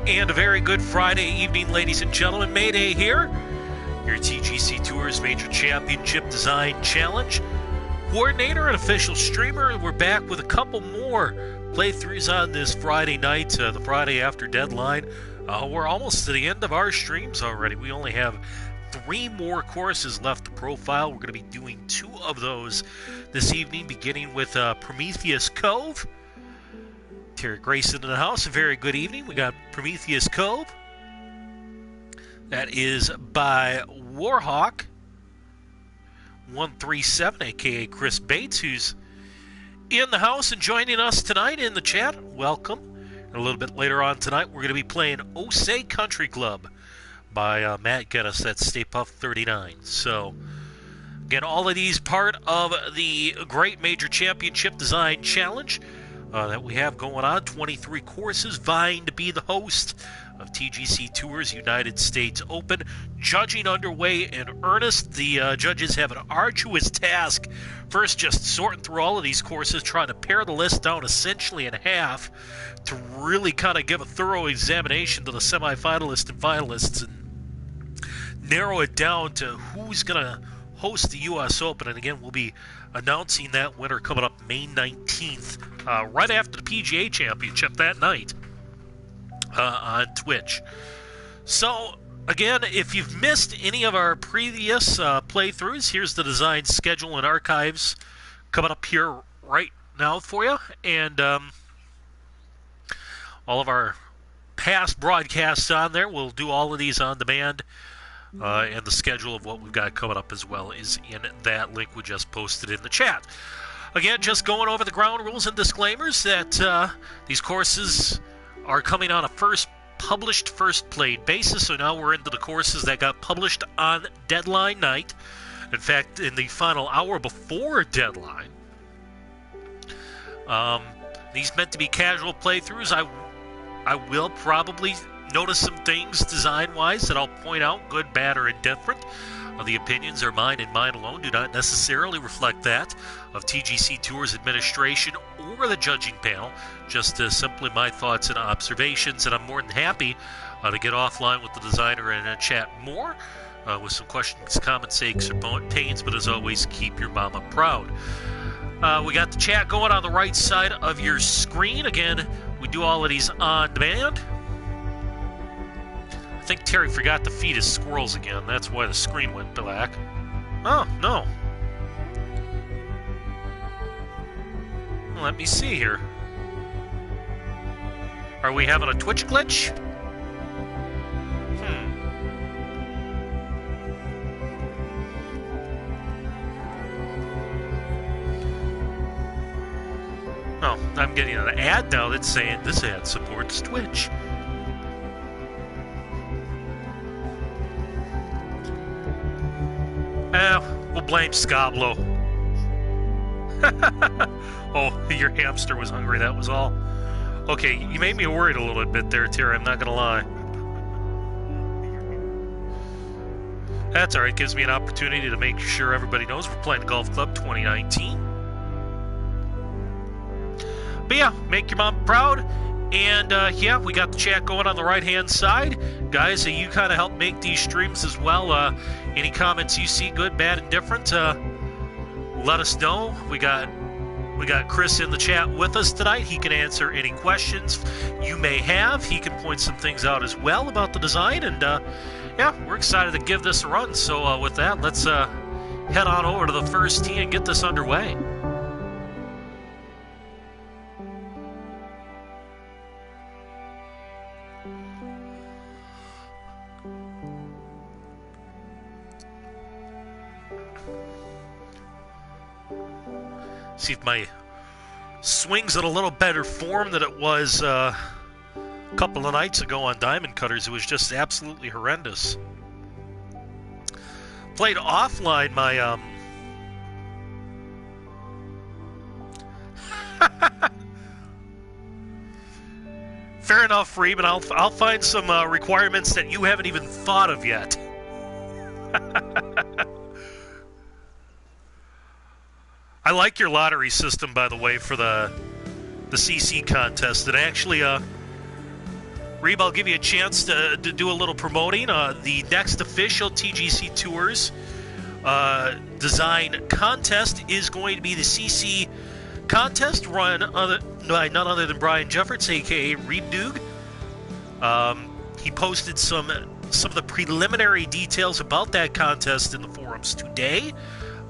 And a very good Friday evening, ladies and gentlemen. Mayday here, your TGC Tours Major Championship Design Challenge coordinator and official streamer. We're back with a couple more playthroughs on this Friday night, the Friday after deadline. We're almost to the end of our streams already. We only have 3 more courses left to profile. We're going to be doing 2 of those this evening, beginning with Prometheus Cove. Terry Grayson in the house. A very good evening. We got Prometheus Cove. That is by Warhawk 137, aka Chris Bates, who's in the house and joining us tonight in the chat. Welcome. And a little bit later on tonight, we're going to be playing Osay Country Club by Matt Geddes. That's Stay Puft 39. So, again, all of these part of the Great Major Championship Design Challenge that we have going on. 23 courses vying to be the host of TGC Tours United States Open. Judging underway in earnest. The judges have an arduous task. First, just sorting through all of these courses, trying to pare the list down essentially in half to really kind of give a thorough examination to the semifinalists and finalists and narrow it down to who's going to host the U.S. Open. And again, we'll be announcing that winner coming up May 19th, right after the PGA Championship that night on Twitch. So, again, if you've missed any of our previous playthroughs, here's the design schedule and archives coming up here right now for you. And all of our past broadcasts on there. We'll do all of these on demand. And the schedule of what we've got coming up as well is in that link we just posted in the chat. Again, just going over the ground rules and disclaimers that these courses are coming on a first published, first played basis. So now we're into the courses that got published on deadline night. In fact, in the final hour before deadline. These meant to be casual playthroughs. I will probably notice some things design-wise that I'll point out, good, bad, or indifferent. The opinions are mine and mine alone, do not necessarily reflect that of TGC Tours administration or the judging panel, just simply my thoughts and observations, and I'm more than happy to get offline with the designer and chat more with some questions, comments, aches, or pains, but as always, keep your mama proud. We got the chat going on the right side of your screen. Again, we do all of these on demand. I think Terry forgot to feed his squirrels again. That's why the screen went black. Oh, no. Let me see here. Are we having a Twitch glitch? Oh, I'm getting an ad now that's saying this ad supports Twitch. We'll blame Scablo. Oh, your hamster was hungry, that was all. Okay, you made me worried a little bit there, Terry, I'm not gonna lie. That's alright, gives me an opportunity to make sure everybody knows we're playing Golf Club 2019. But yeah, make your mom proud. And yeah, we got the chat going on the right-hand side. Guys, you kind of help make these streams as well. Any comments you see, good, bad, and different, let us know. We got Chris in the chat with us tonight. He can answer any questions you may have. He can point some things out as well about the design. And yeah, we're excited to give this a run. So with that, let's head on over to the first tee and get this underway. See if my swing's in a little better form than it was a couple of nights ago on Diamond Cutters. It was just absolutely horrendous. Played offline my Fair enough, Freeman. I'll find some requirements that you haven't even thought of yet. I like your lottery system, by the way, for the CC contest. It actually Reeb, I'll give you a chance to do a little promoting. The next official TGC Tours design contest is going to be the CC contest run by none other than Brian Jeffords, a.k.a. Reeb Doog. He posted some of the preliminary details about that contest in the forums today.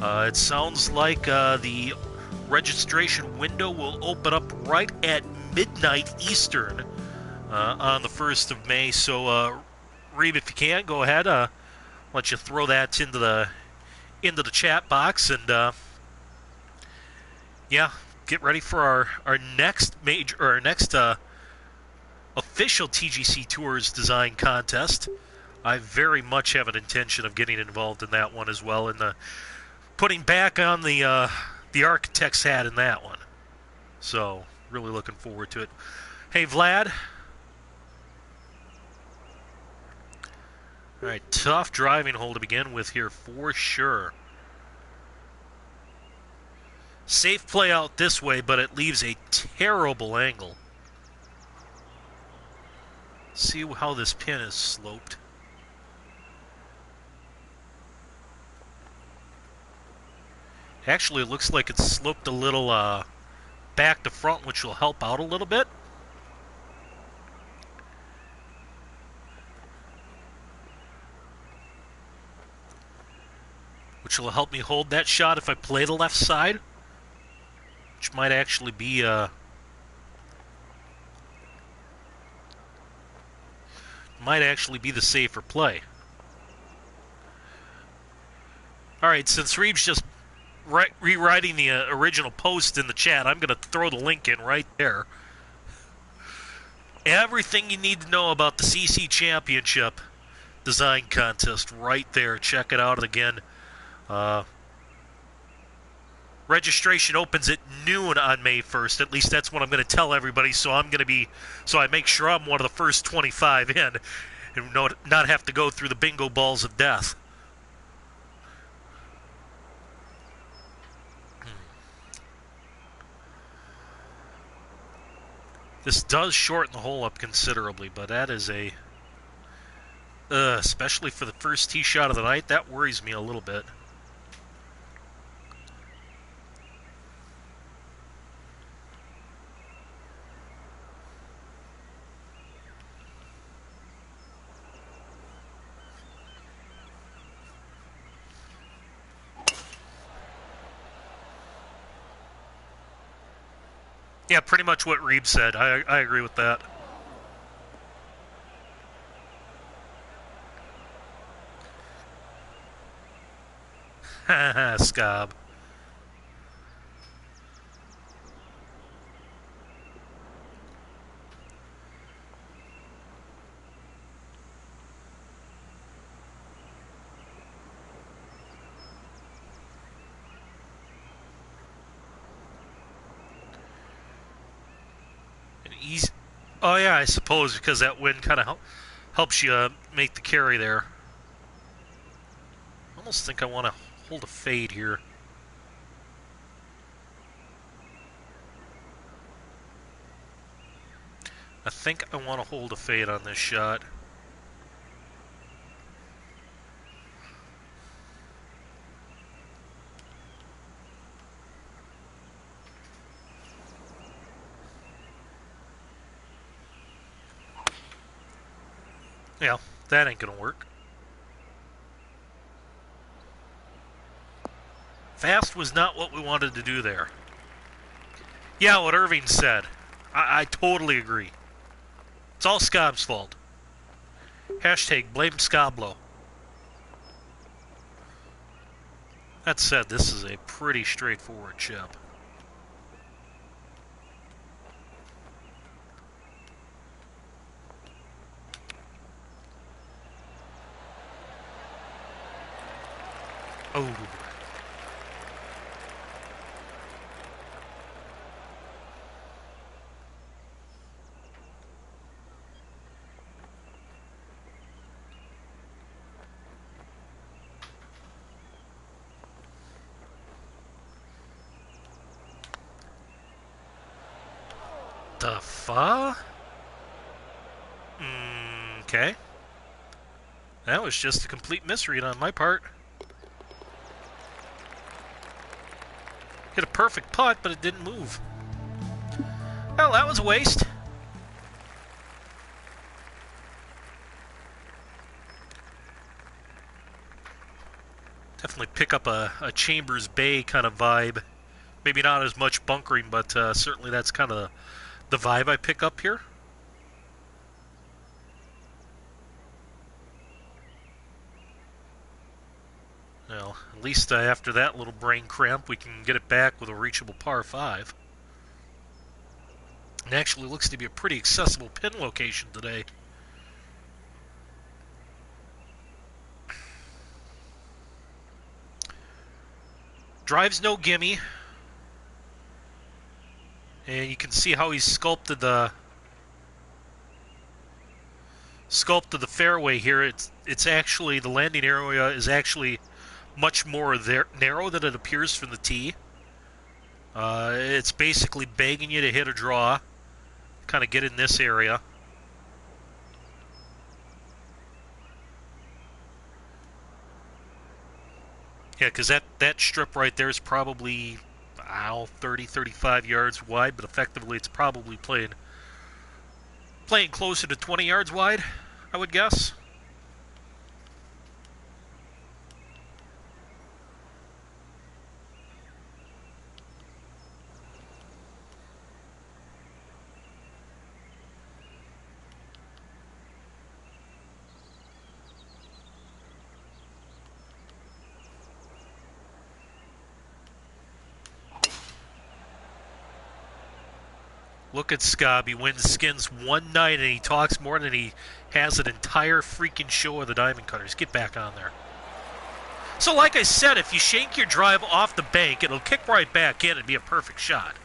It sounds like the registration window will open up right at midnight Eastern on the 1st of May. So, Reeb, if you can, go ahead. Let you throw that into the chat box, and yeah, get ready for our next major, or our next official TGC Tours design contest. I very much have an intention of getting involved in that one as well, and putting back on the architect's hat in that one. So, really looking forward to it. Hey, Vlad. All right, tough driving hole to begin with here for sure. Safe play out this way, but it leaves a terrible angle. See how this pin is sloped. Actually, it looks like it's sloped a little back to front, which will help out a little bit. Which will help me hold that shot if I play the left side. Which might actually be the safer play. Alright, since Reeb's just rewriting the original post in the chat, I'm going to throw the link in right there. Everything you need to know about the CC Championship design contest right there. Check it out again. Registration opens at noon on May 1st. At least that's what I'm going to tell everybody. So I make sure I'm one of the first 25 in, and not have to go through the bingo balls of death. This does shorten the hole up considerably, but that is especially for the first tee shot of the night, that worries me a little bit. Yeah, pretty much what Reeb said. I agree with that. Haha, Scob. Oh yeah, I suppose because that wind kind of helps you make the carry there. I almost think I want to hold a fade here. I think I want to hold a fade on this shot. Yeah, that ain't gonna work. Fast was not what we wanted to do there. Yeah, what Irving said. I totally agree. It's all Scob's fault. Hashtag blame Scoblo. That said, this is a pretty straightforward chip. Oh. The fuck? Okay. That was just a complete misread on my part. Hit a perfect putt, but it didn't move. Well, that was a waste. Definitely pick up a Chambers Bay kind of vibe. Maybe not as much bunkering, but certainly that's kind of the vibe I pick up here. Well, at least after that little brain cramp, we can get it back with a reachable par 5. It actually looks to be a pretty accessible pin location today. Drive's no gimme. And you can see how he's sculpted the fairway here. It's actually, the landing area is actually much more narrow than it appears from the tee. It's basically begging you to hit a draw, kind of get in this area. Yeah, because that strip right there is probably, 30, 35 yards wide, but effectively it's probably playing closer to 20 yards wide, I would guess. Look at Scob. He wins skins one night and he talks more than he has an entire freaking show of the Diamond Cutters. Get back on there. So like I said, if you shank your drive off the bank, it'll kick right back in and be a perfect shot.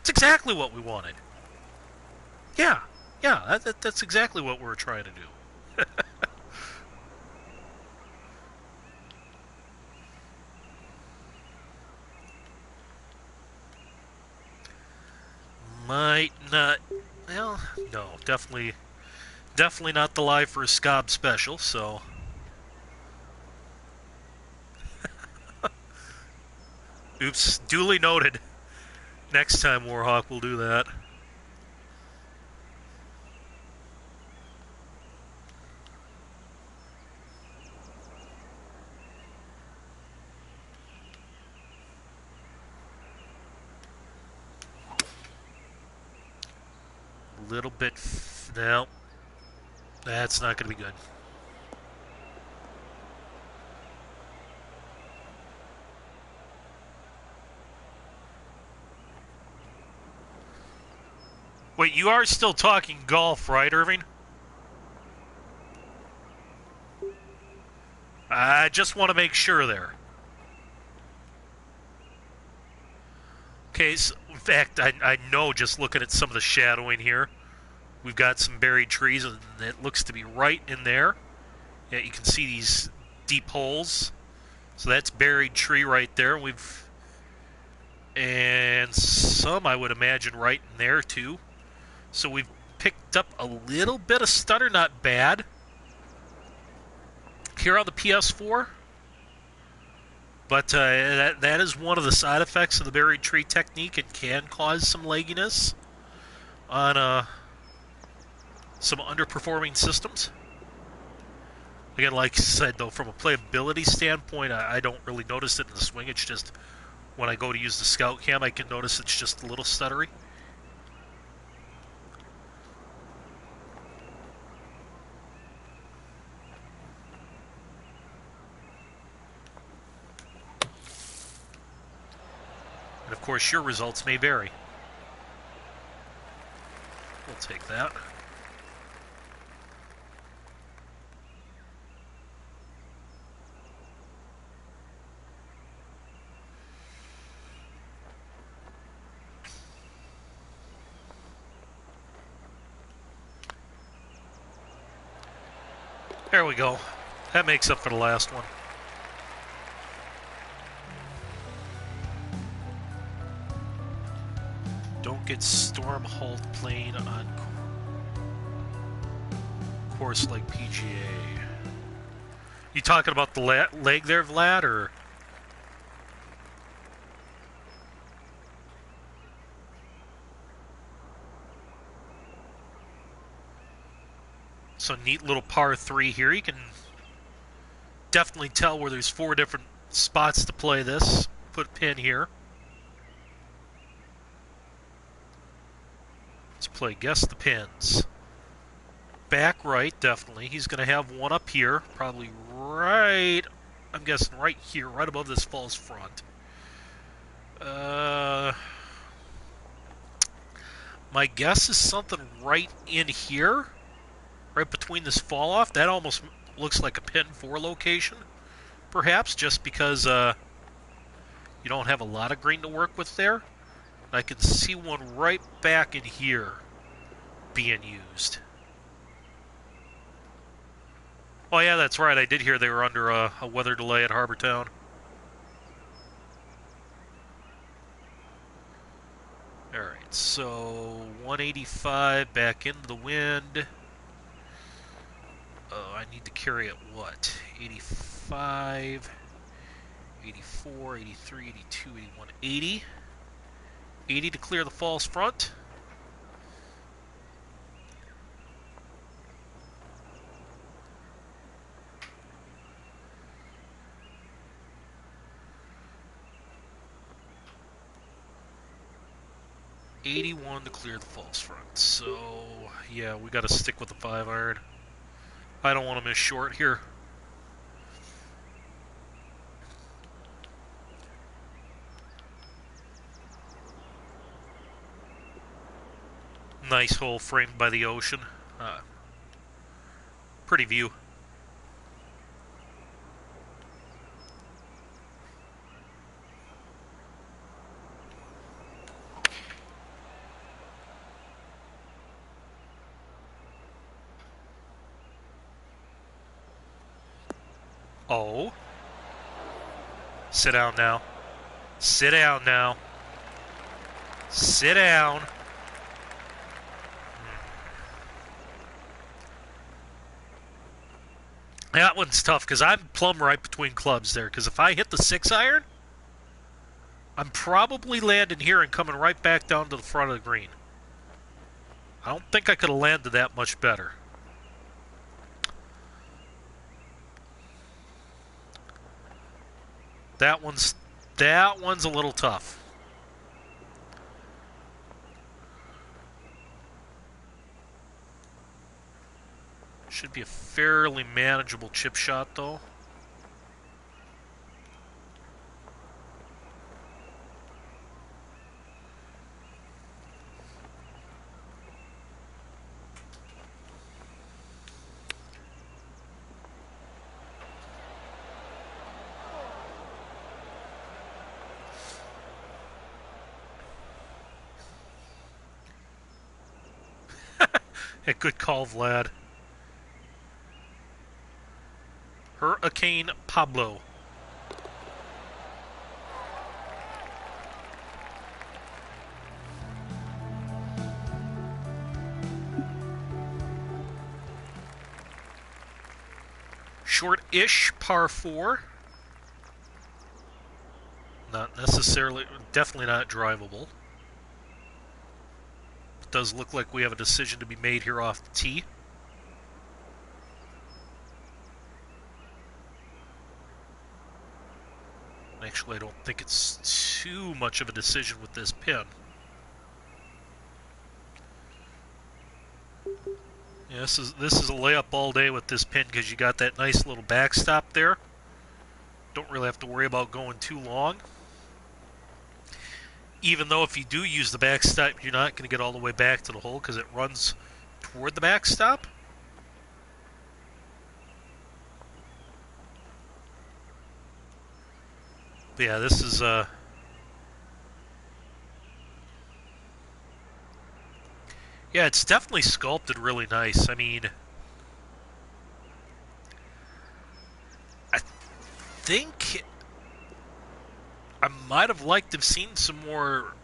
It's exactly what we wanted. Yeah, that's exactly what we're trying to do. Might not. Well, no, definitely not the live for a Scob special. So, oops, duly noted. Next time, Warhawk, we'll do that. A little bit. No, that's not going to be good. Wait, you are still talking golf, right, Irving? I just want to make sure there. Okay, so in fact, I know just looking at some of the shadowing here, we've got some buried trees, and it looks to be right in there. Yeah, you can see these deep holes. So that's buried tree right there. And some, I would imagine, right in there, too. So we've picked up a little bit of stutter, not bad. Here on the PS4. But that is one of the side effects of the buried tree technique. It can cause some legginess on some underperforming systems. Again, like I said, though, from a playability standpoint, I don't really notice it in the swing. It's just when I go to use the Scout Cam, I can notice it's just a little stuttery. And of course, your results may vary. We'll take that. There we go. That makes up for the last one. Don't get storm halt playing on. course like PGA. You talking about the leg there, Vlad, or? So neat little par 3 here. You can definitely tell where there's 4 different spots to play this. Put a pin here. Let's play guess the pins. Back right, definitely. He's going to have one up here, probably right, I'm guessing right here, right above this false front. My guess is something right in here, right between this fall off. That almost looks like a pin 4 location, perhaps, just because you don't have a lot of green to work with there. I can see one right back in here being used. Oh yeah, that's right. I did hear they were under a weather delay at Harbor Town. Alright, so 185 back into the wind. Oh, I need to carry it, what? 85, 84, 83, 82, 81, 80. 80 to clear the false front. .81 to clear the false front. So, yeah, we got to stick with the 5-iron. I don't want to miss short here. Nice hole framed by the ocean. Pretty view. Oh. Sit down now. Sit down now. Sit down. That one's tough because I'm plumb right between clubs there. Because if I hit the 6-iron, I'm probably landing here and coming right back down to the front of the green. I don't think I could have landed that much better. That one's a little tough. Should be a fairly manageable chip shot, though. A good call, Vlad. Hurricane Pablo. Short-ish par 4. Not necessarily, definitely not drivable. It does look like we have a decision to be made here off the tee. Actually, I don't think it's too much of a decision with this pin. Yeah, this is a layup all day with this pin because you got that nice little backstop there. Don't really have to worry about going too long. Even though if you do use the backstop, you're not going to get all the way back to the hole because it runs toward the backstop. But yeah, this is yeah, it's definitely sculpted really nice. I mean, I think I might have liked to have seen some more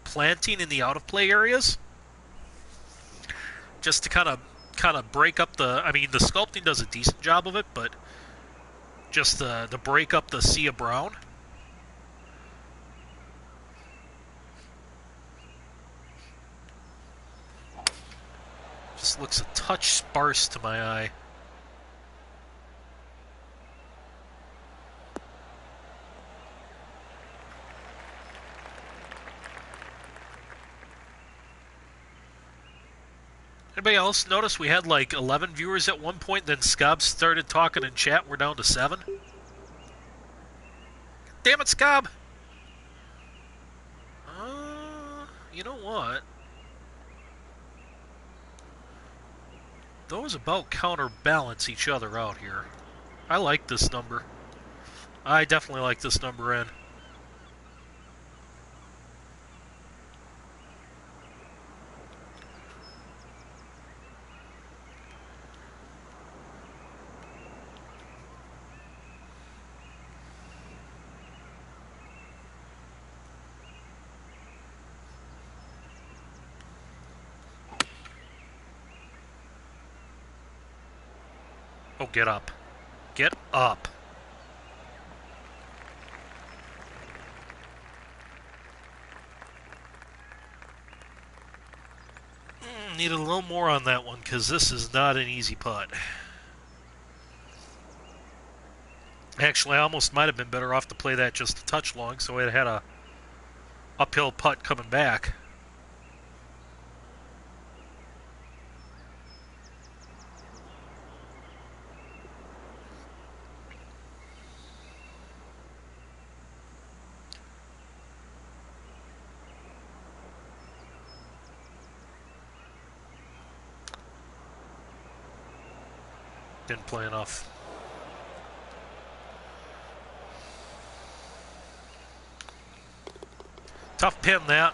planting in the out of play areas, just to kind of kind of break up the... I mean, the sculpting does a decent job of it, but just the break up the sea of brown. Just looks a touch sparse to my eye. Anybody else notice we had like 11 viewers at one point, then Scob started talking in chat, we're down to 7? Damn it, Scob! You know what? Those about counterbalance each other out here. I like this number. I definitely like this number in. Oh, get up. Get up. Need a little more on that one, because this is not an easy putt. Actually, I almost might have been better off to play that just a touch long, so it had a uphill putt coming back. Didn't play enough. Tough pin, that.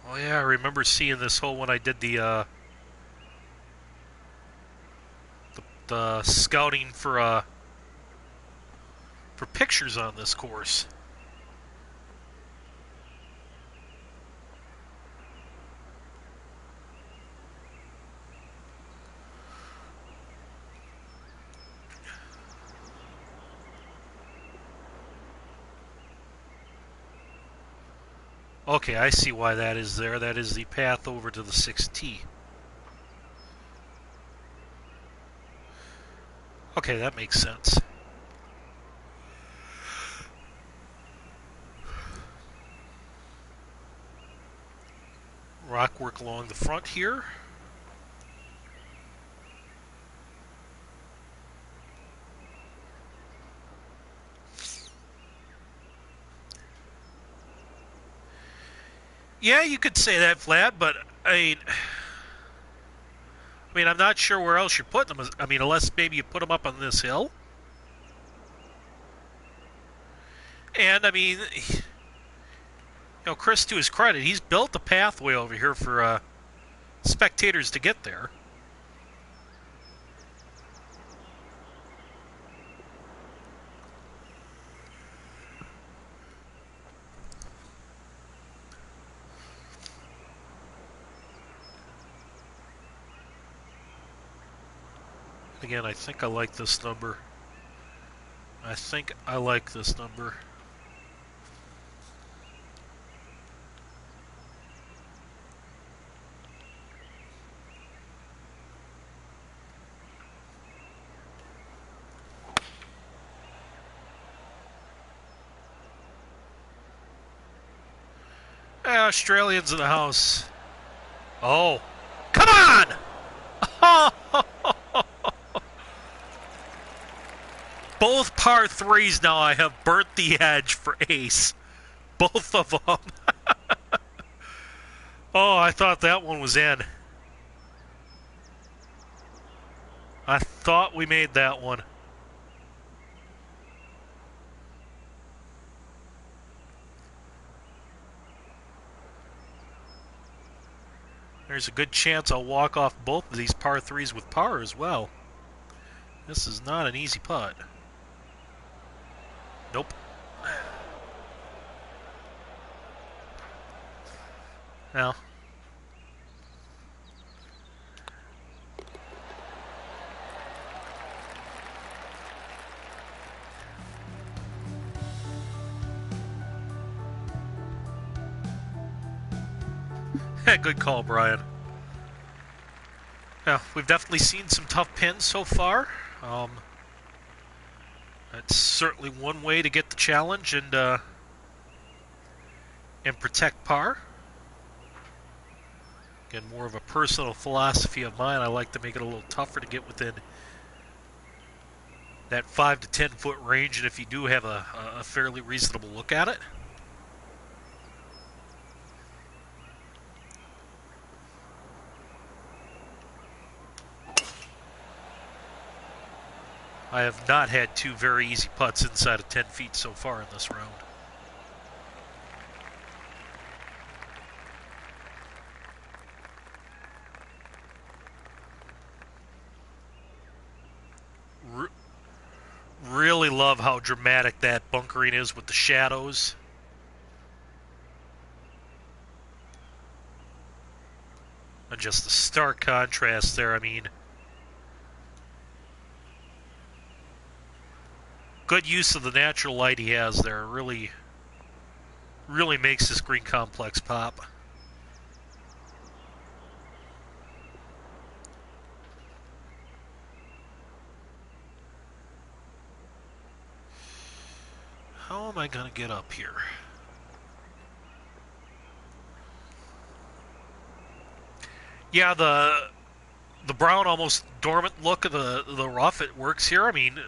Oh yeah, I remember seeing this hole when I did the scouting for pictures on this course. Okay, I see why that is there. That is the path over to the 6T. Okay, that makes sense. Rock work along the front here. Yeah, you could say that, Vlad, but I mean, I'm not sure where else you're putting them. I mean, unless maybe you put them up on this hill. And I mean, you know, Chris, to his credit, he's built a pathway over here for spectators to get there. Again, I think I like this number. I think I like this number. Australians in the house. Oh, come on! Both par threes now I have burnt the edge for ace. Both of them. Oh, I thought that one was in. I thought we made that one. There's a good chance I'll walk off both of these par threes with par as well. This is not an easy putt. Nope. Well. Good call, Brian. Yeah, we've definitely seen some tough pins so far. That's certainly one way to get the challenge and protect par. Again, more of a personal philosophy of mine. I like to make it a little tougher to get within that 5 to 10 foot range, and if you do have a fairly reasonable look at it. I have not had two very easy putts inside of 10 feet so far in this round. Really love how dramatic that bunkering is with the shadows. And just the stark contrast there. I mean, good use of the natural light he has there. Really makes this green complex pop. How am I going to get up here? Yeah, the brown, almost dormant look of the rough, it works here. I mean,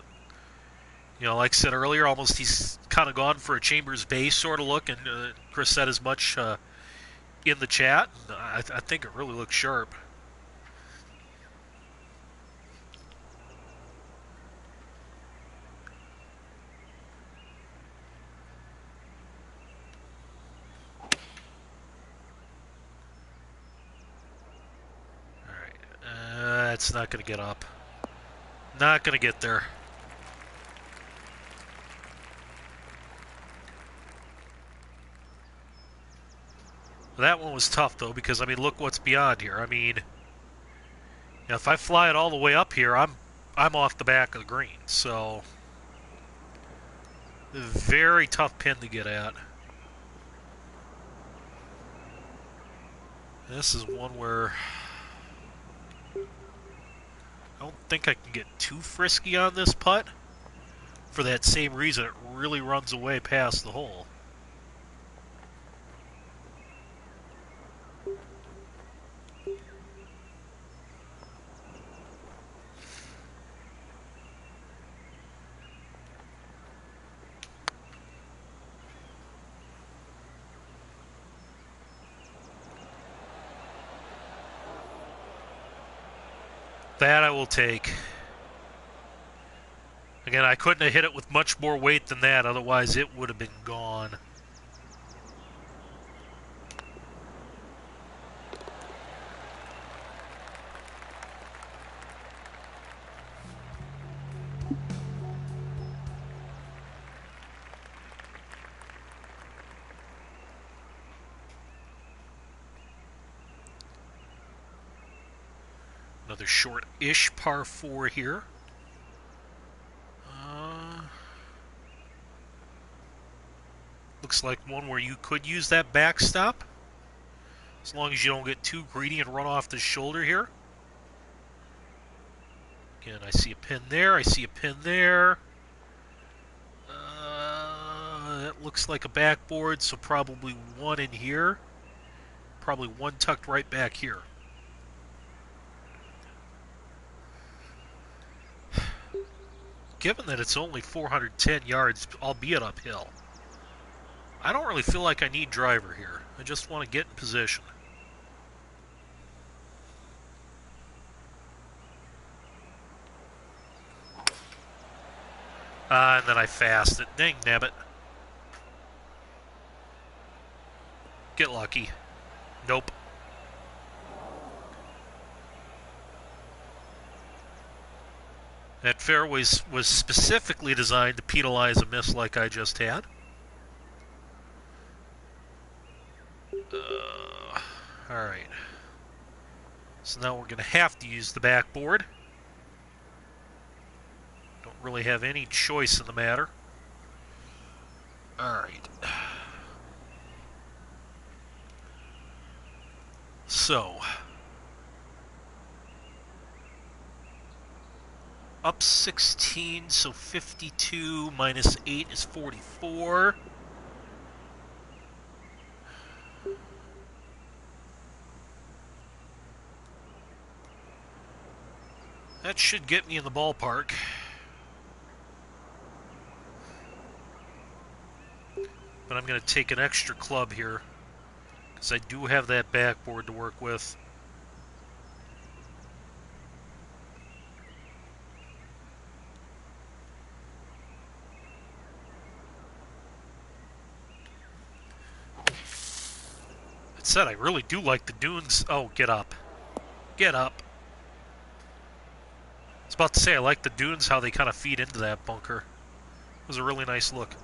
you know, like I said earlier, almost he's kind of gone for a Chambers Bay sort of look, and Chris said as much in the chat. I think it really looks sharp. It's not going to get up. Not going to get there. That one was tough, though, because, I mean, look what's beyond here. I mean, you know, if I fly it all the way up here, I'm off the back of the green. So, very tough pin to get at. This is one where I don't think I can get too frisky on this putt. For that same reason, it really runs away past the hole. That I will take. Again, I couldn't have hit it with much more weight than that, otherwise it would have been gone. Another short-ish par 4 here. Looks like one where you could use that backstop, as long as you don't get too greedy and run off the shoulder here. Again, I see a pin there. I see a pin there. That looks like a backboard, so probably one in here. Probably one tucked right back here. Given that it's only 410 yards, albeit uphill, I don't really feel like I need driver here. I just want to get in position. And then I fast it. Dang nabbit. Get lucky. Nope. That fairway was specifically designed to penalize a miss like I just had. Alright. So now we're going to have to use the backboard. Don't really have any choice in the matter. Alright. So, up 16, so 52 minus 8 is 44. That should get me in the ballpark. But I'm going to take an extra club here, because I do have that backboard to work with. That said, I really do like the dunes. Oh, get up. Get up. I was about to say, I like the dunes, how they kind of feed into that bunker. It was a really nice look.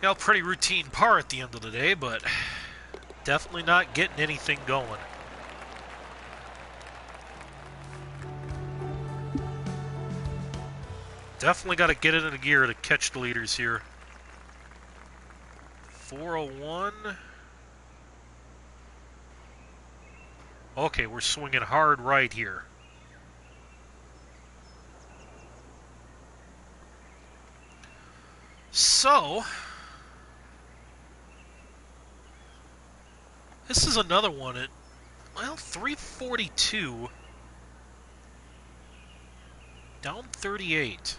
You know, pretty routine par at the end of the day, but definitely not getting anything going. Definitely got to get it in a gear to catch the leaders here. 401. Okay, we're swinging hard right here. So, this is another one at, well, 342. Down 38.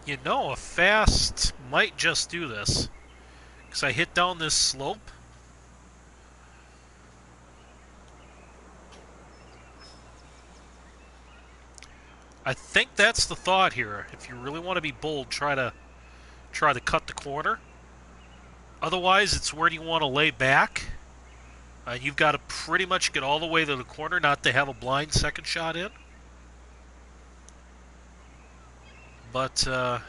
You know, a fast might just do this. Because I hit down this slope. I think that's the thought here. If you really want to be bold, try to cut the corner. Otherwise, it's where do you want to lay back. You've got to pretty much get all the way to the corner not to have a blind second shot in. But I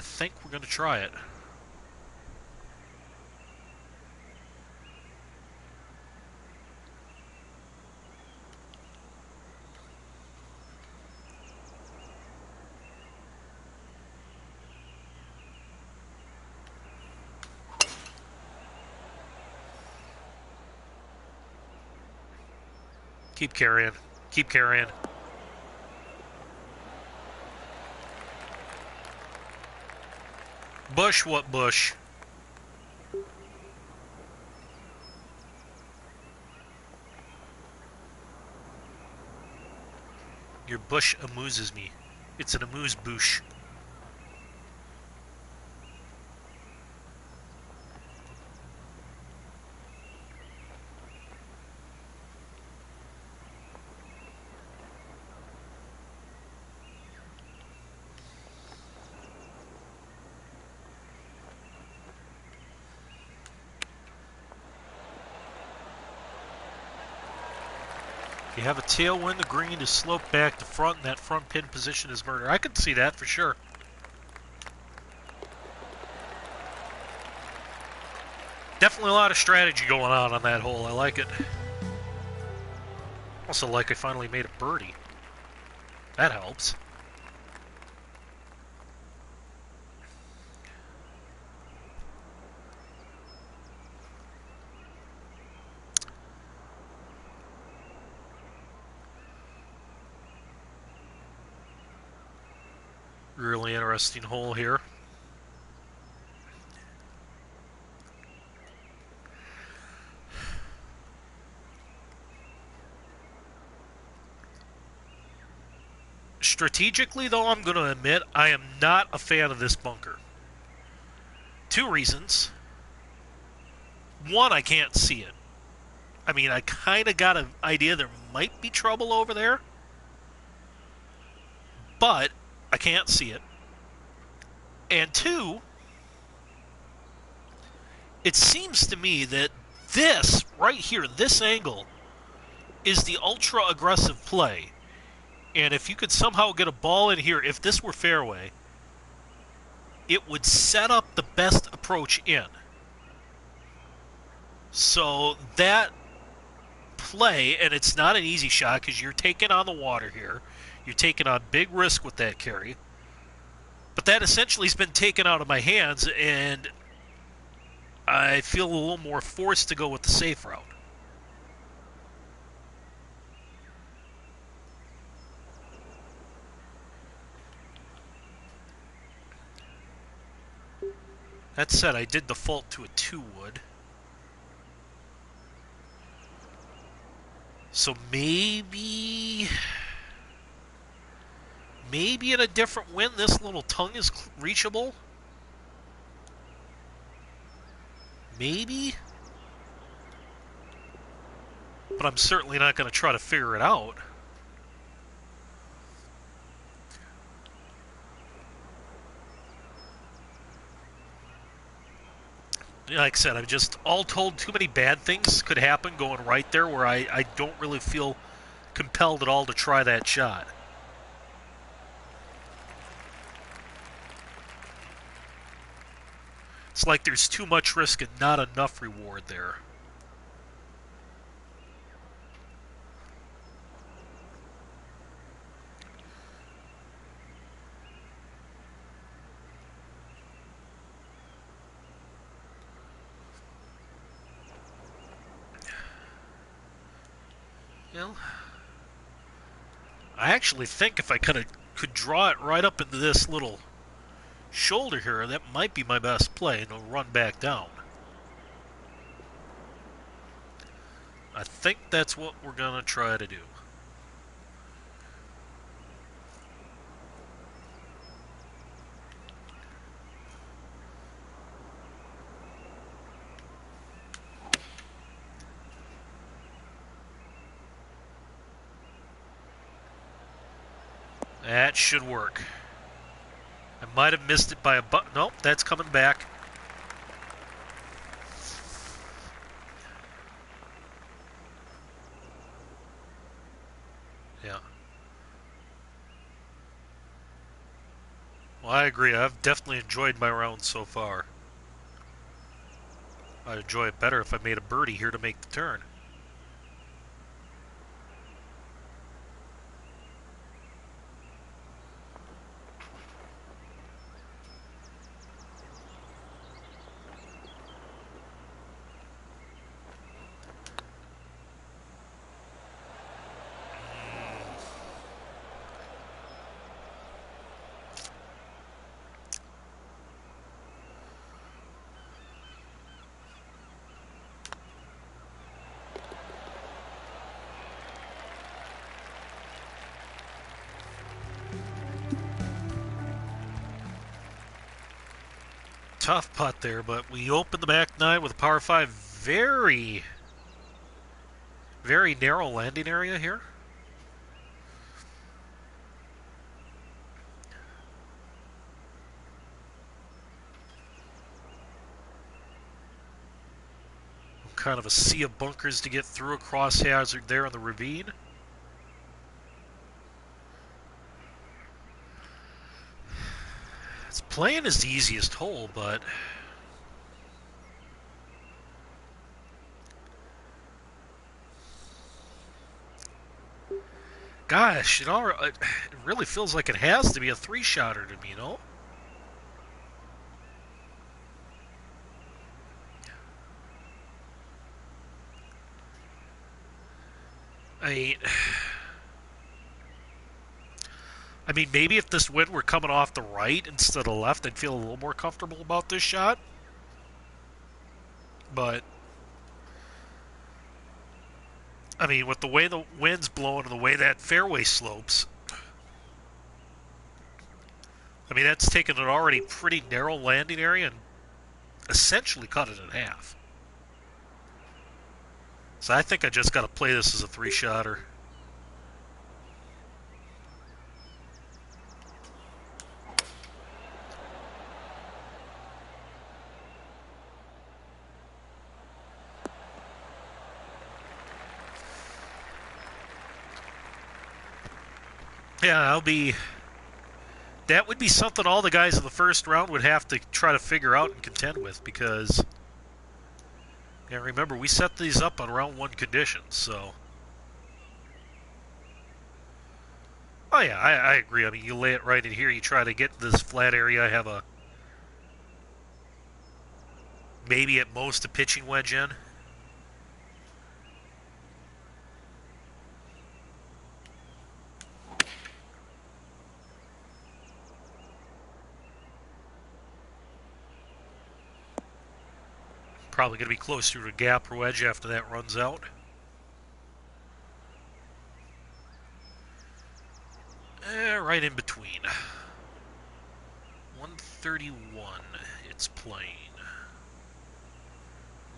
think we're going to try it. Keep carrying. Keep carrying. Bush, what bush? Your bush amuses me. It's an amuse-bouche. You have a tailwind, the green is sloped back to front, and that front pin position is murder. I could see that for sure. Definitely a lot of strategy going on that hole. I like it. Also like I finally made a birdie. That helps. Really interesting hole here. Strategically, though, I'm going to admit I am not a fan of this bunker. 2 reasons. 1, I can't see it. I mean, I kind of got an idea there might be trouble over there, but I can't see it. And 2, it seems to me that this, right here, this angle, is the ultra-aggressive play. And if you could somehow get a ball in here, if this were fairway, it would set up the best approach in. So that play, and it's not an easy shot because you're taking on the water here. You're taking on big risk with that carry. But that essentially has been taken out of my hands, and I feel a little more forced to go with the safe route. That said, I did default to a 2-wood. So maybe in a different wind, this little tongue is reachable. Maybe. But I'm certainly not going to try to figure it out. Like I said, I've just all told too many bad things could happen going right there where I don't really feel compelled at all to try that shot. It's like there's too much risk and not enough reward there. Well, I actually think if I could draw it right up into this little shoulder here, that might be my best play, and it'll run back down. I think that's what we're going to try to do. That should work. I might have missed it by a butt. Nope, that's coming back. Yeah. Well, I agree. I've definitely enjoyed my round so far. I'd enjoy it better if I made a birdie here to make the turn. Tough putt there, but we opened the back nine with a par 5. Very, very narrow landing area here. Kind of a sea of bunkers to get through across hazard there in the ravine. Playing is the easiest hole, but gosh, it really feels like it has to be a 3-shotter to me, you know? I mean, maybe if this wind were coming off the right instead of the left, I'd feel a little more comfortable about this shot. But, I mean, with the way the wind's blowing and the way that fairway slopes, I mean, that's taken an already pretty narrow landing area and essentially cut it in half. So I think I just got to play this as a three-shotter. Yeah, that would be something all the guys in the first round would have to try to figure out and contend with, because, yeah, remember, we set these up on round 1 conditions, so. Oh yeah, I agree. I mean, you lay it right in here, you try to get this flat area, I have maybe at most a pitching wedge in. Probably going to be closer to a gap or wedge after that runs out. Right in between. 131, it's playing.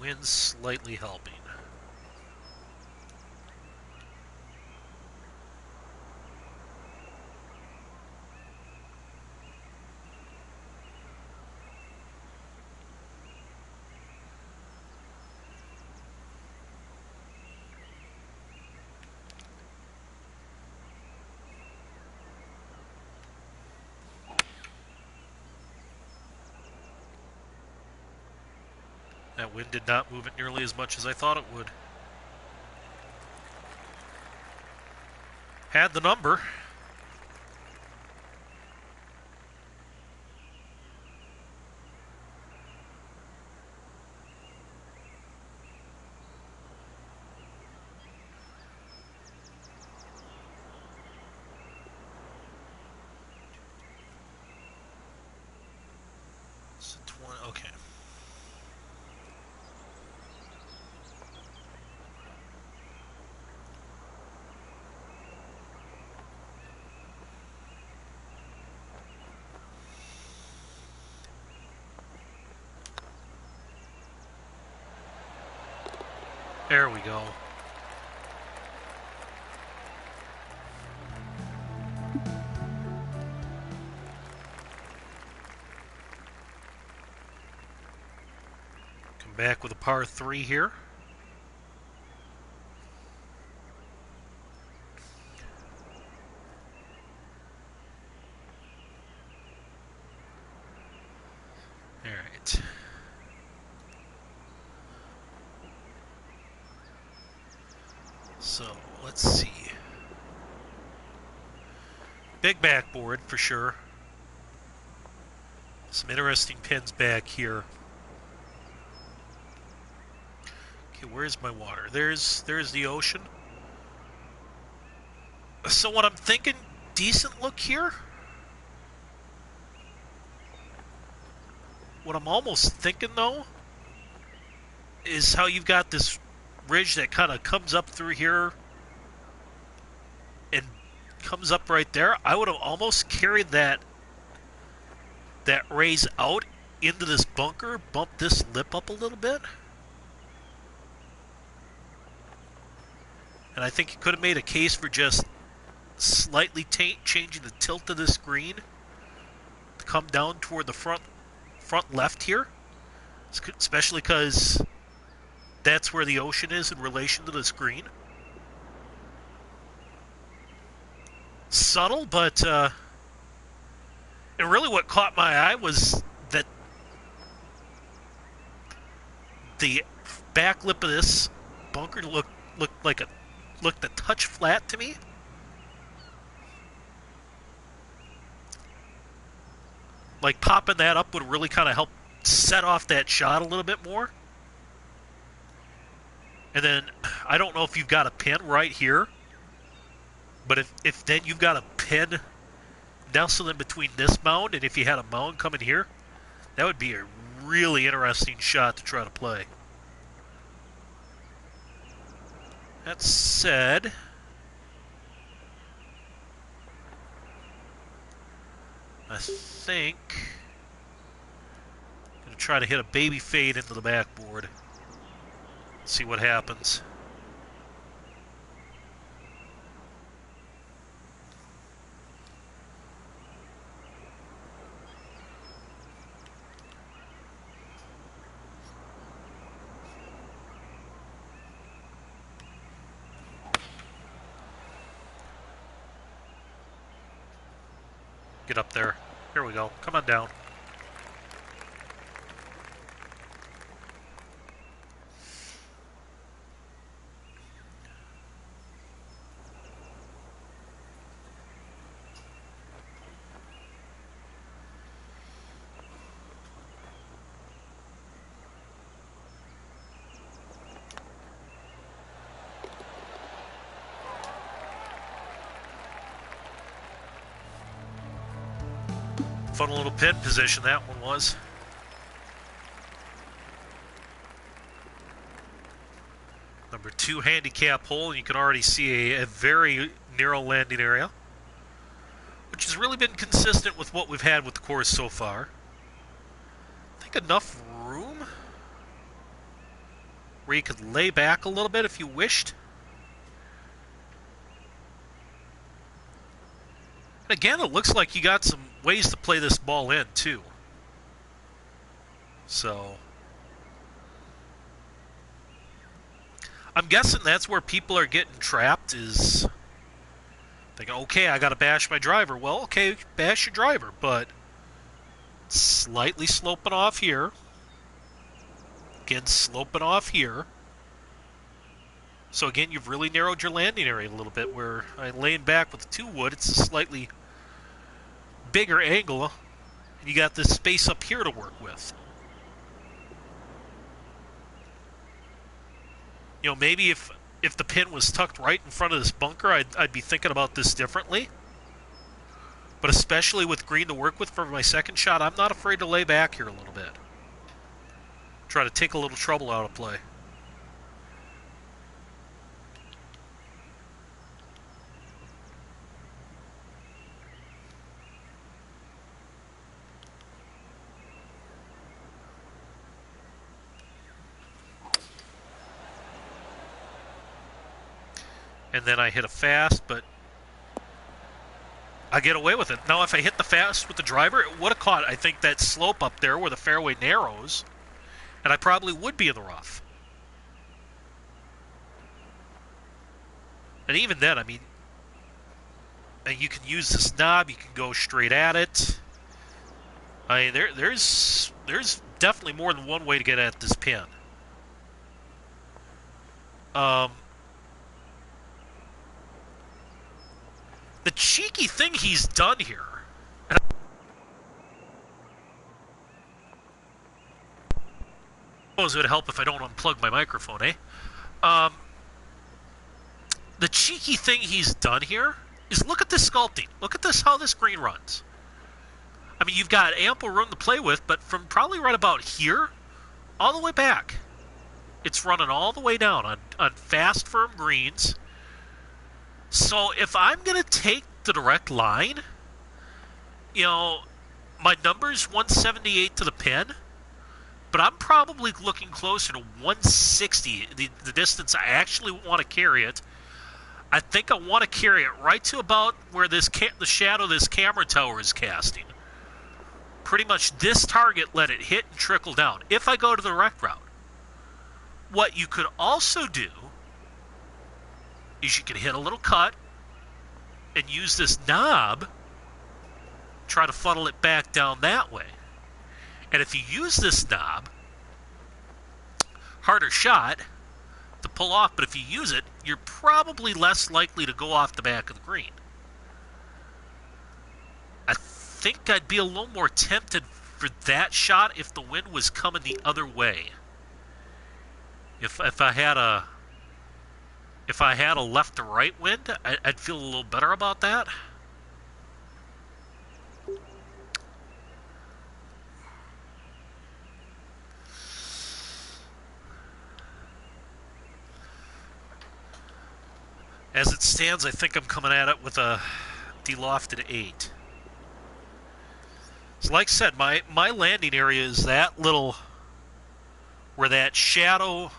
Wind's slightly helping. That wind did not move it nearly as much as I thought it would. Had the number. So 20, okay. There we go. Come back with a par 3 here. All right. So, let's see. Big backboard for sure. Some interesting pins back here. Okay, where's my water? There's the ocean. So what I'm thinking, decent look here. What I'm almost thinking though is how you've got this ridge that kind of comes up through here and comes up right there. I would have almost carried that raise out into this bunker, bump this lip up a little bit. And I think you could have made a case for just slightly changing the tilt of this green to come down toward the front left here, especially because that's where the ocean is in relation to this green. Subtle, but and really what caught my eye was that the back lip of this bunker looked a touch flat to me. Like popping that up would really kind of help set off that shot a little bit more. And then I don't know if you've got a pin right here, but if then you've got a pin nestled in between this mound, and if you had a mound coming here, that would be a really interesting shot to try to play. That said, I think I'm going to try to hit a baby fade into the backboard. See what happens. Get up there. Here we go. Come on down. Fun little pin position that one was. Number 2 handicap hole, and you can already see a very narrow landing area, which has really been consistent with what we've had with the course so far. I think enough room where you could lay back a little bit if you wished. And again, it looks like you got some ways to play this ball in, too. So I'm guessing that's where people are getting trapped, is thinking, okay, I got to bash my driver. Well, okay, bash your driver, but slightly sloping off here. Again, sloping off here. So again, you've really narrowed your landing area a little bit, where I'm laying back with the 2-wood, it's a slightly bigger angle, and you got this space up here to work with. You know, maybe if the pin was tucked right in front of this bunker, I'd be thinking about this differently. But especially with green to work with for my second shot, I'm not afraid to lay back here a little bit. Try to take a little trouble out of play. And then I hit a fast, but I get away with it. Now, if I hit the fast with the driver, it would have caught, I think, that slope up there where the fairway narrows, and I probably would be in the rough. And even then, I mean, you can use this knob, you can go straight at it. I mean, there's definitely more than one way to get at this pin. The cheeky thing he's done here, and I suppose it would help if I don't unplug my microphone, eh? The cheeky thing he's done here is look at this sculpting. Look at this, how this green runs. I mean, you've got ample room to play with, but from probably right about here all the way back, it's running all the way down on fast, firm greens. So if I'm going to take the direct line, you know, my number's 178 to the pin, but I'm probably looking closer to 160, the distance I actually want to carry it. I think I want to carry it right to about where the shadow of this camera tower is casting. Pretty much this target, let it hit and trickle down, if I go to the direct route. What you could also do is you can hit a little cut and use this knob, try to funnel it back down that way. And if you use this knob, harder shot to pull off, but if you use it, you're probably less likely to go off the back of the green. I think I'd be a little more tempted for that shot if the wind was coming the other way. If I had a left to right wind, I'd feel a little better about that. As it stands, I think I'm coming at it with a delofted 8. So like I said, my landing area is that little, where that shadow,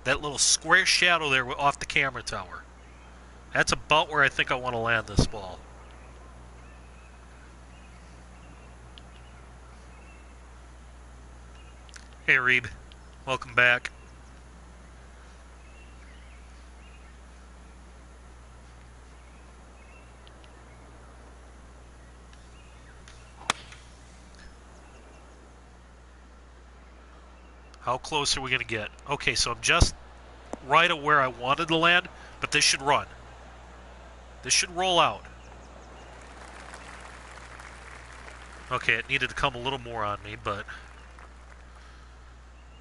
that little square shadow there off the camera tower. That's about where I think I want to land this ball. Hey, Reeb. Welcome back. How close are we going to get? Okay, so I'm just right of where I wanted to land, but this should run. This should roll out. Okay, it needed to come a little more on me, but...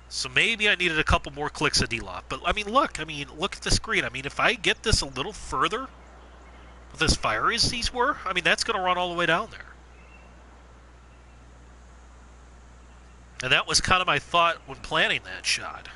So maybe I needed a couple more clicks of D-lock. But, I mean, look at the screen. I mean, if I get this a little further with as fiery as these were, I mean, that's going to run all the way down there. And that was kind of my thought when planning that shot.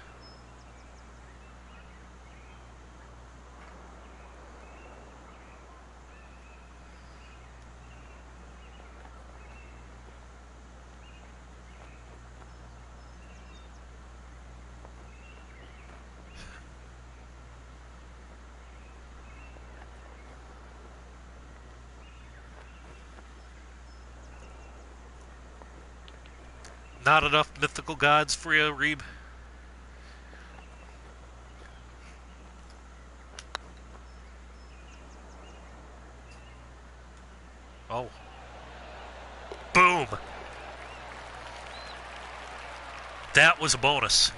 Not enough mythical gods for you, Reeb? Oh. Boom! That was a bonus.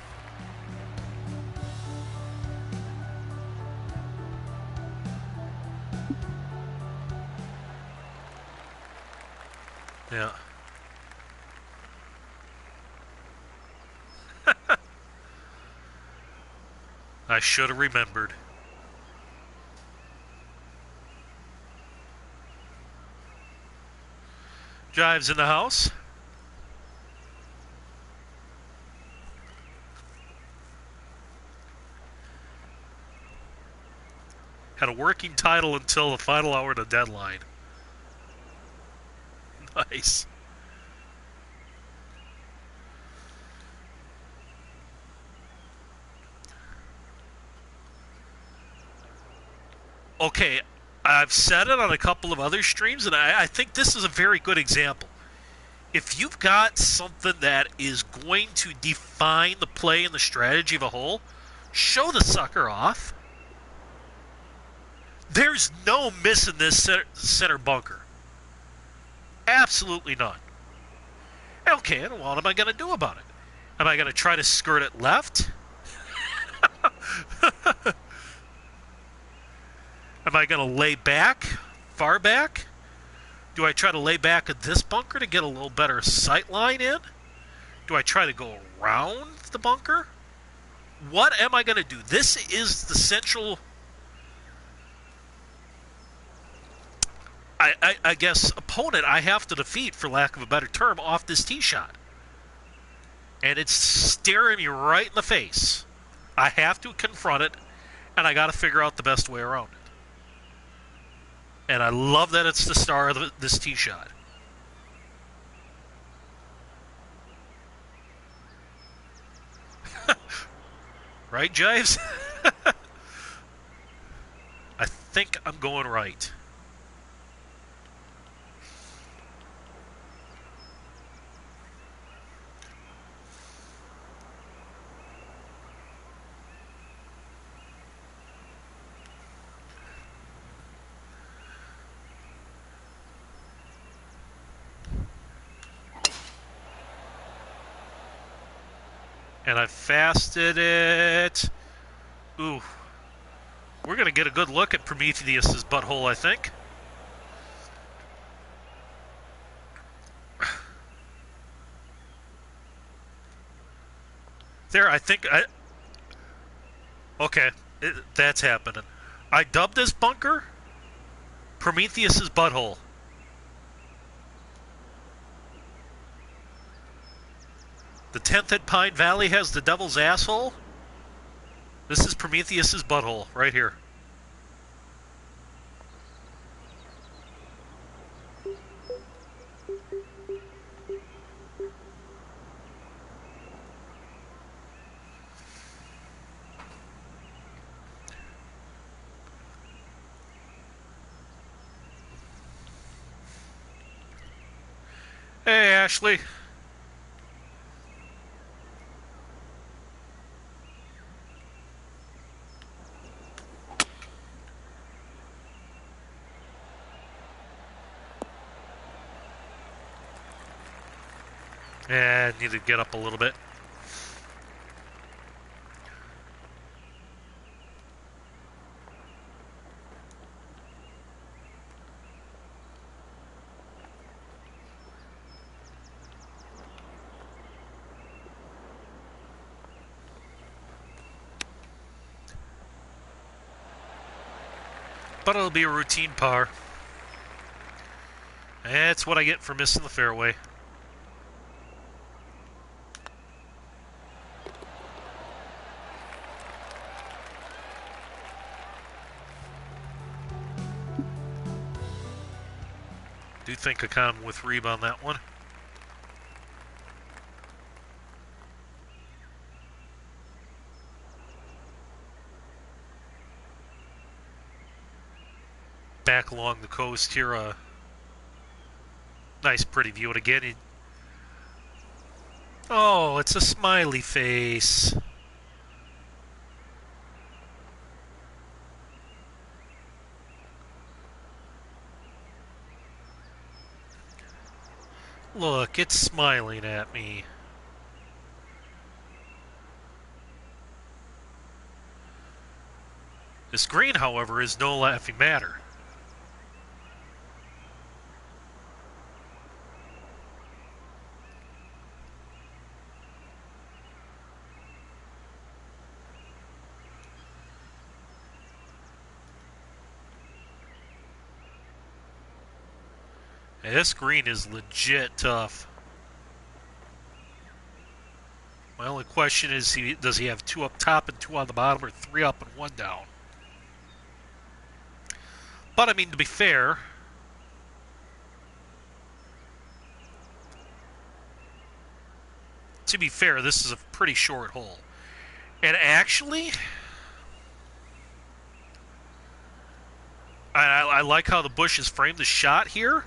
Yeah. I should have remembered. Jive's in the house. Had a working title until the final hour of the deadline. Nice. Okay, I've said it on a couple of other streams, and I think this is a very good example. If you've got something that is going to define the play and the strategy of a hole, show the sucker off. There's no missing this center bunker. Absolutely none. Okay, and what am I going to do about it? Am I going to try to skirt it left? Am I going to lay back, far back? Do I try to lay back at this bunker to get a little better sight line in? Do I try to go around the bunker? What am I going to do? This is the central, I guess, opponent I have to defeat, for lack of a better term, off this tee shot. And it's staring me right in the face. I have to confront it, and I got to figure out the best way around it. And I love that it's the star of this tee shot. Right, Jives? I think I'm going right. And I fasted it. Ooh. We're going to get a good look at Prometheus's butthole, I think. There, I think okay, that's happening. I dubbed this bunker Prometheus's butthole. The 10th at Pine Valley has the devil's asshole. This is Prometheus's butthole right here. Hey, Ashley. Yeah, I need to get up a little bit. But it'll be a routine par. That's what I get for missing the fairway. Do think I kind of with Reeb on that one. Back along the coast here, nice pretty view. And again, oh, it's a smiley face. Look, it's smiling at me. This green, however, is no laughing matter. And this green is legit tough. My only question is, does he have 2 up top and 2 on the bottom, or 3 up and 1 down? But, I mean, to be fair, this is a pretty short hole. And actually, I like how the bush has framed the shot here.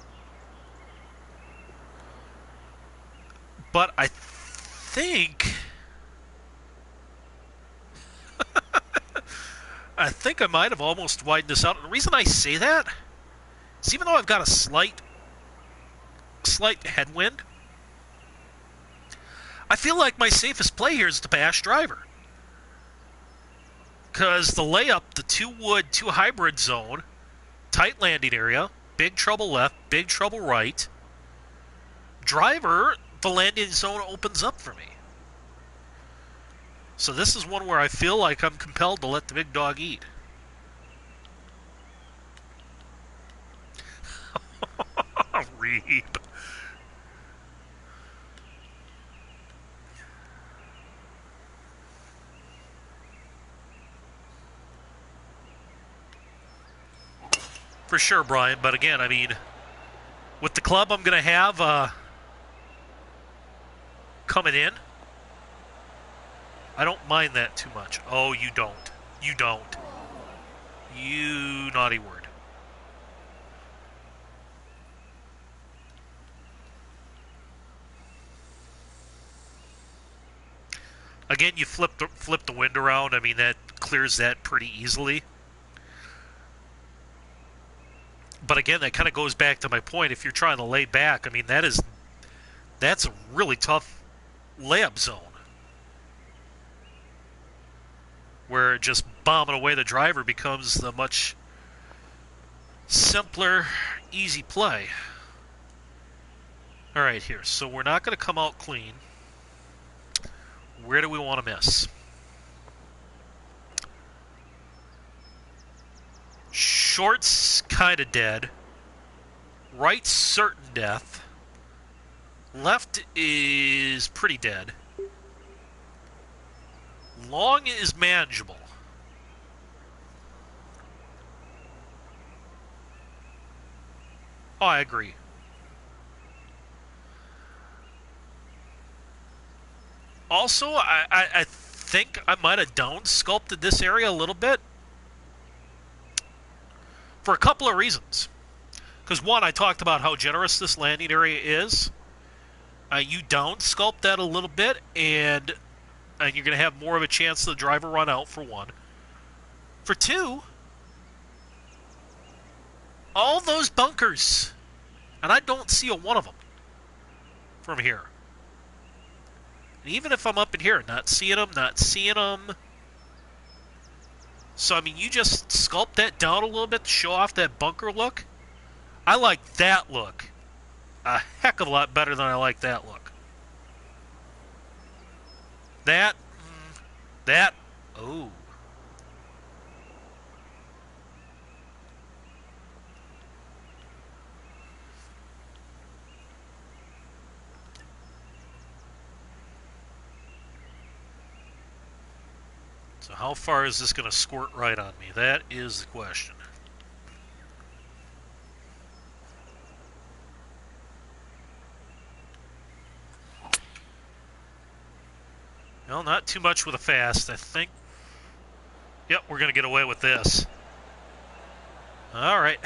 But I think... I think I might have almost widened this out. And the reason I say that is even though I've got a slight headwind, I feel like my safest play here is the bash driver. Because the layup, the 2-wood, 2-hybrid zone, tight landing area, big trouble left, big trouble right. Driver, the landing zone opens up for me. So this is one where I feel like I'm compelled to let the big dog eat. Reeb. For sure, Brian. But again, I mean, with the club I'm going to have coming in, I don't mind that too much. Oh, you don't. You don't. You naughty word. Again, you flip the wind around. I mean, that clears that pretty easily. But again, that kind of goes back to my point. If you're trying to lay back, I mean, that's a really tough layup zone, where just bombing away the driver becomes the much simpler, easy play. All right, here. So we're not going to come out clean. Where do we want to miss? Short's kind of dead. Right's certain death. Left is pretty dead. Long is manageable. Oh, I agree. Also, I think I might have down-sculpted this area a little bit for a couple of reasons. Because one, I talked about how generous this landing area is. You down sculpt that a little bit, and you're going to have more of a chance of the driver run out, for one. For two, all those bunkers, and I don't see a one of them from here. And even if I'm up in here, not seeing them. So, I mean, you just sculpt that down a little bit to show off that bunker look. I like that look a heck of a lot better than I like that look. That, oh. So how far is this going to squirt right on me? That is the question. Well, not too much with a fast, I think. Yep, we're going to get away with this. All right.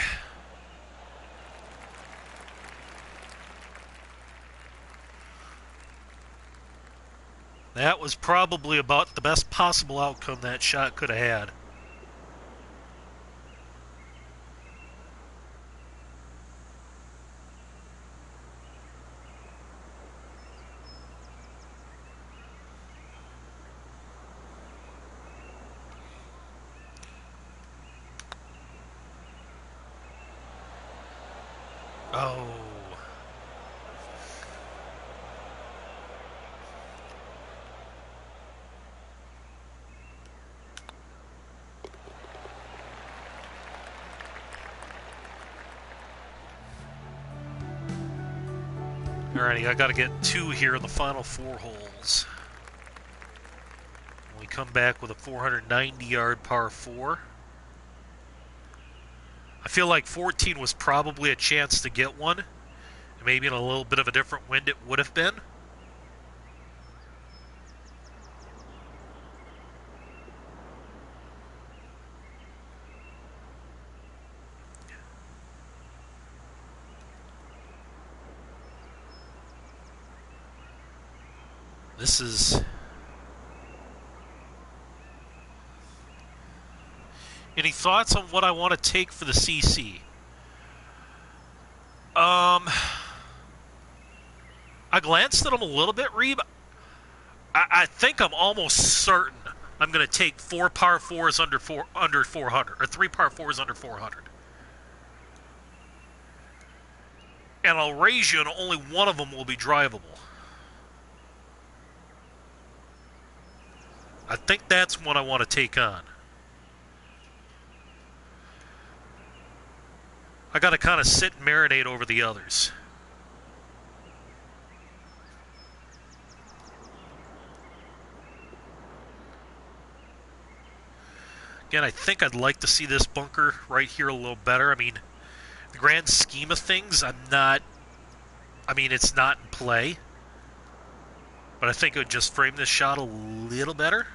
That was probably about the best possible outcome that shot could have had. Oh. Alrighty, I got to get 2 here in the final 4 holes. We come back with a 490-yard par 4. I feel like 14 was probably a chance to get one. Maybe in a little bit of a different wind it would have been. This is... Any thoughts on what I want to take for the CC? I glanced at them a little bit, Reeb. I think I'm almost certain I'm going to take 4 par 4s under 400, or 3 par 4s under 400. And I'll raise you, and only one of them will be drivable. I think that's what I want to take on. I got to kind of sit and marinate over the others. Again, I think I'd like to see this bunker right here a little better. I mean, the grand scheme of things, it's not in play. But I think it would just frame this shot a little better.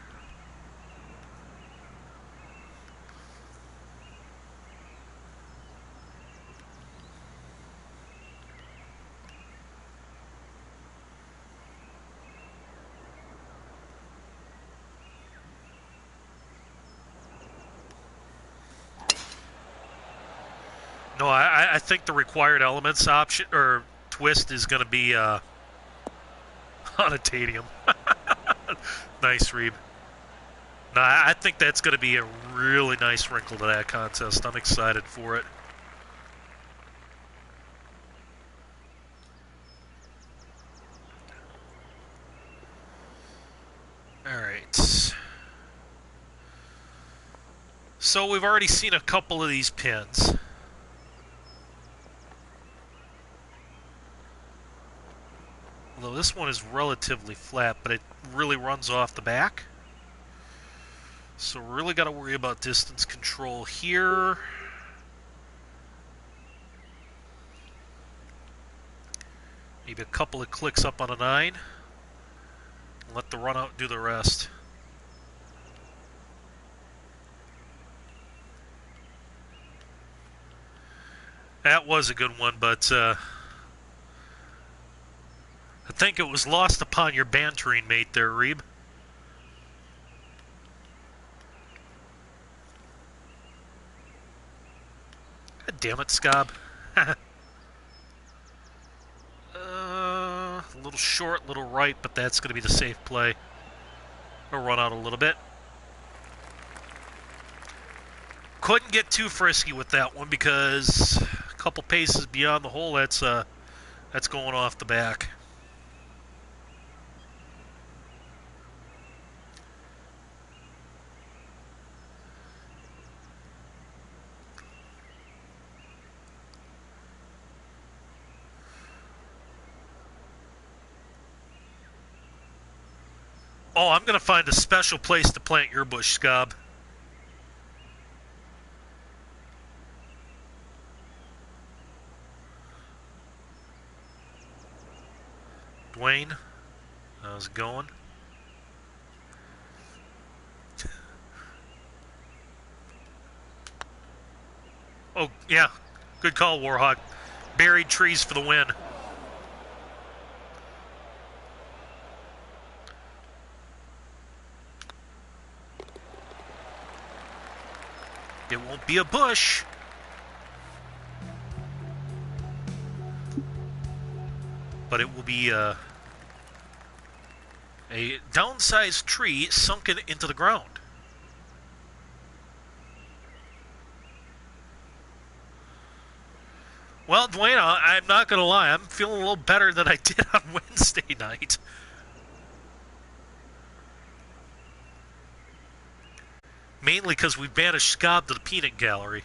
No, I think the required elements option or twist is going to be Unatadium. Nice, Reeb. No, I think that's going to be a really nice wrinkle to that contest. I'm excited for it. All right. So we've already seen a couple of these pins. Although this one is relatively flat, but it really runs off the back. So we really got to worry about distance control here. Maybe a couple of clicks up on a 9. Let the run out do the rest. That was a good one, but I think it was lost upon your bantering mate there, Reeb. God damn it, Scob. A little short, little right, but that's going to be the safe play. We'll run out a little bit. Couldn't get too frisky with that one because a couple paces beyond the hole, that's going off the back. Oh, I'm going to find a special place to plant your bush, Scob. Dwayne, how's it going? Oh, yeah. Good call, Warhawk. Buried trees for the win. It won't be a bush. But it will be a downsized tree sunken into the ground. Well, Dwayne, I'm not going to lie. I'm feeling a little better than I did on Wednesday night. Mainly because we banished Scob to the peanut gallery.